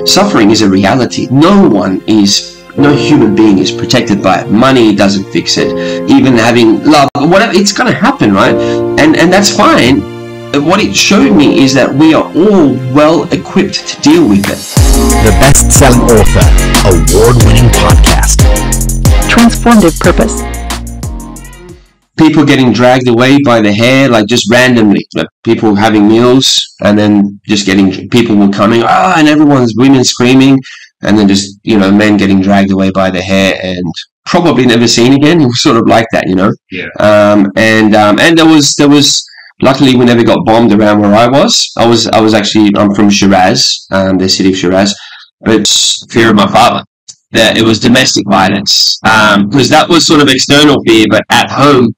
Suffering is a reality. No human being is protected by it. Money doesn't fix it. Even having love, whatever, it's going to happen, right? And that's fine. What it showed me is that we are all well equipped to deal with it. The best-selling author, award-winning podcast. Transformative Purpose. People getting dragged away by the hair, like just randomly, like people having meals, and then just people were coming, and women screaming, and then just, men getting dragged away by the hair and probably never seen again. It was sort of like that, Yeah. And there was, luckily we never got bombed around where I was. I'm from Shiraz, the city of Shiraz, but it's fear of my father. That it was domestic violence, because that was sort of external fear, but at home,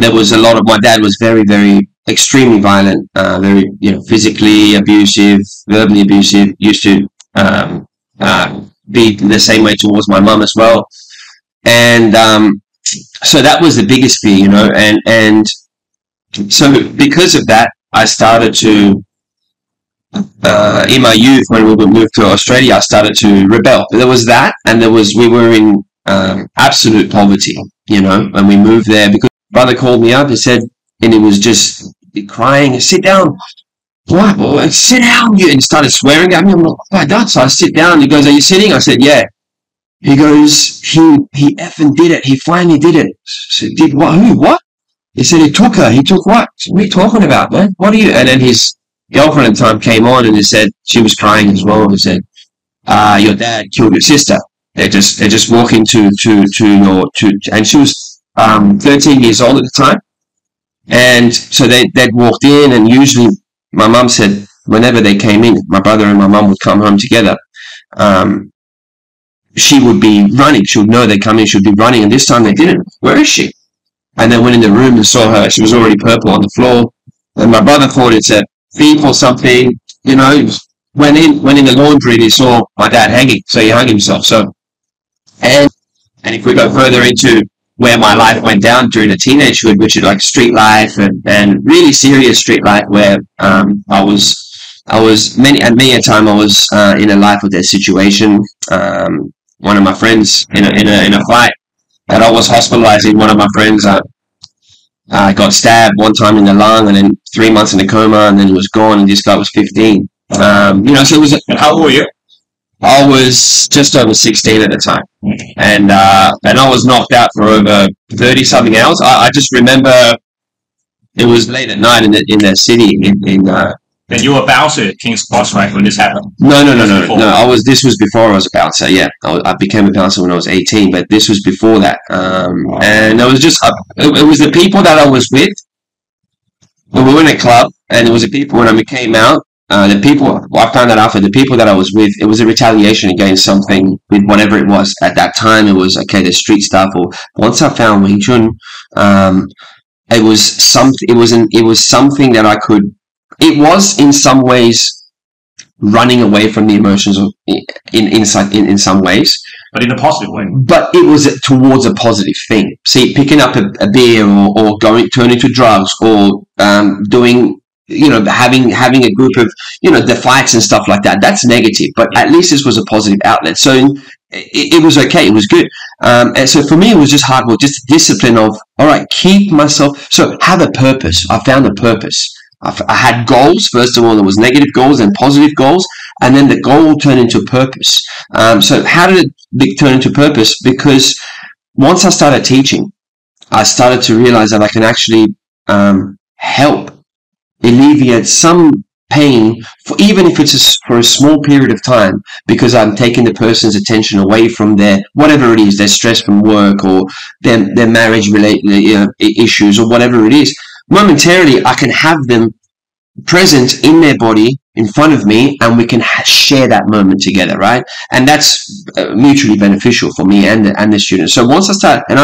there was a lot of, my dad was very, very extremely violent, very, physically abusive, verbally abusive, used to be the same way towards my mum as well. And so that was the biggest fear, and so because of that, I started to, in my youth, when we would move to Australia, I started to rebel. There was that, and we were in absolute poverty, when we moved there, because brother called me up and said, and he was just crying, "Sit down." "What? Sit down!" And he started swearing at me. I'm like, "Oh, Dad." So I sit down. He goes, "Are you sitting?" I said, "Yeah." He goes, he effing did it. He finally did it. I said, "Did what? Who? What?" He said, "He took her." "He took what?" "What are you talking about, man? What are you?" And then his girlfriend at the time came on, and he said, she was crying as well. He said, "Your dad killed your sister. They're just walking to and she was 13 years old at the time. And so they'd walked in, and usually my mum said whenever they came in, my brother and my mum would come home together. She would be running. She would know they'd come in. She would be running. And this time they didn't. "Where is she?" And then went in the room and saw her. She was already purple on the floor. And my brother thought it's a thief or something. Went in the laundry, and he saw my dad hanging. So he hung himself. And if we go further into where my life went down during the teenagehood, which is like street life and really serious street life, where I was many a time I was in a life or death situation. One of my friends in a fight that I was hospitalized in. One of my friends got stabbed one time in the lung, and then 3 months in a coma, and then he was gone. And this guy was 15. So it was. How old were you? I was just over 16 at the time, and I was knocked out for over 30 something hours. I just remember it was late at night in the city Then you were a bouncer at King's Cross, right, when this happened? No. This was before I was a bouncer. Yeah, I became a bouncer when I was 18, but this was before that. And it was just it was the people that I was with. We were in a club, and it was the people when I came out. The people, I found that after, the people that I was with, it was a retaliation against something, with whatever it was. At that time, it was, okay, the street stuff. Or once I found Wing Chun, it was something that I could, it was in some ways running away from the emotions in some ways. But in a positive way. But it was towards a positive thing. See, picking up a beer or turning to drugs, or doing, having a group of, the fights and stuff like that. That's negative, but at least this was a positive outlet. So it was okay. It was good. And so for me, it was just hard work, just discipline of, all right, keep myself. So have a purpose. I found a purpose. I had goals. First of all, there was negative goals and positive goals. And then the goal turned into purpose. So how did it turn into purpose? Because once I started teaching, I started to realize that I can actually help alleviate some pain, even if it's for a small period of time, because I'm taking the person's attention away from their, whatever it is, their stress from work or their marriage related issues or whatever it is. Momentarily, I can have them present in their body in front of me, and we can share that moment together, right? And that's mutually beneficial for me and the students. So once I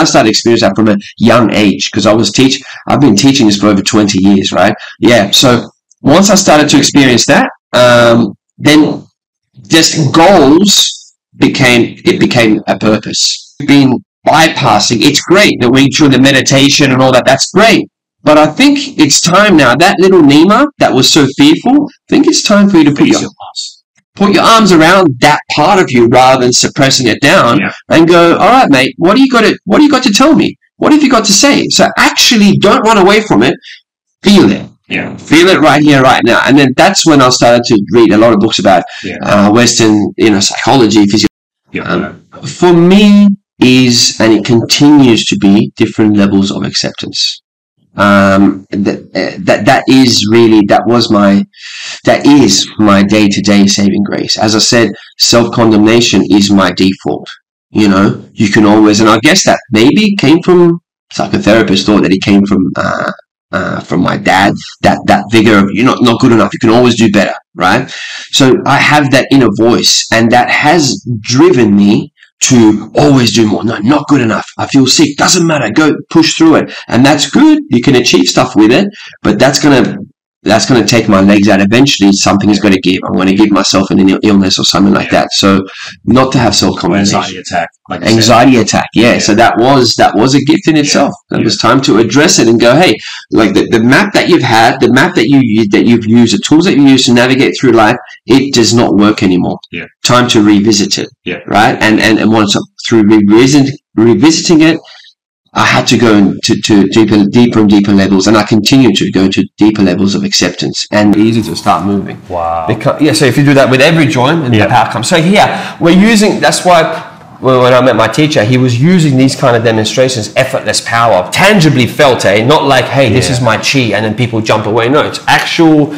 started experiencing that from a young age, because I've been teaching this for over 20 years, right? Yeah. So once I started to experience that, then just goals became a purpose. Been bypassing. It's great that we through the meditation and all that. That's great. But I think it's time now. That little Nima that was so fearful, I think it's time for you to put put your arms around that part of you rather than suppressing it down, and go, all right, mate, what do you got to tell me? What have you got to say? So actually don't run away from it. Feel it. Yeah. Feel it right here, right now. And then that's when I started to read a lot of books about Western, psychology, physiology. For me is, and it continues to be, different levels of acceptance. That is my day-to-day saving grace. As I said, self-condemnation is my default. You can always, and I guess that maybe came from, psychotherapist thought that it came from my dad, that vigor of, you're not good enough, you can always do better, right? So I have that inner voice, and that has driven me to always do more. No, not good enough. I feel sick. Doesn't matter. Go push through it. And that's good. You can achieve stuff with it, but that's going to take my legs out. Eventually something is going to give. I'm going to give myself an illness or something like that. So not to have self-condemnation. Anxiety attack. Anxiety attack. Yeah. So that was a gift in itself. It was time to address it and go, hey, like the map that you've had, the map that you've used, the tools that you use to navigate through life, it does not work anymore. Yeah. Time to revisit it. Yeah. Right. And once through revisiting it, I had to go to deeper and deeper levels, and I continue to go to deeper levels of acceptance, and easy to start moving. Wow. So if you do that with every joint, and the power comes. So here we're using. That's why when I met my teacher, he was using these kind of demonstrations, effortless power, tangibly felt, not like, hey, this is my chi, and then people jump away. No, it's actual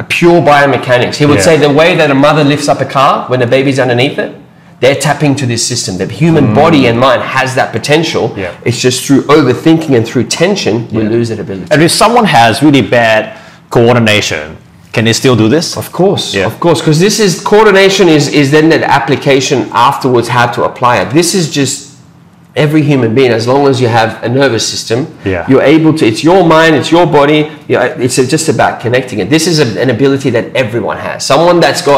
pure biomechanics. He would say the way that a mother lifts up a car when the baby's underneath it, they're tapping to this system. The human body and mind has that potential. Yeah. It's just through overthinking and through tension, we lose that ability. And if someone has really bad coordination, can they still do this? Of course, because this is coordination is then that application afterwards, how to apply it. This is just every human being, as long as you have a nervous system, you're able to, it's your mind, it's your body, it's just about connecting it. This is an ability that everyone has. Someone that's got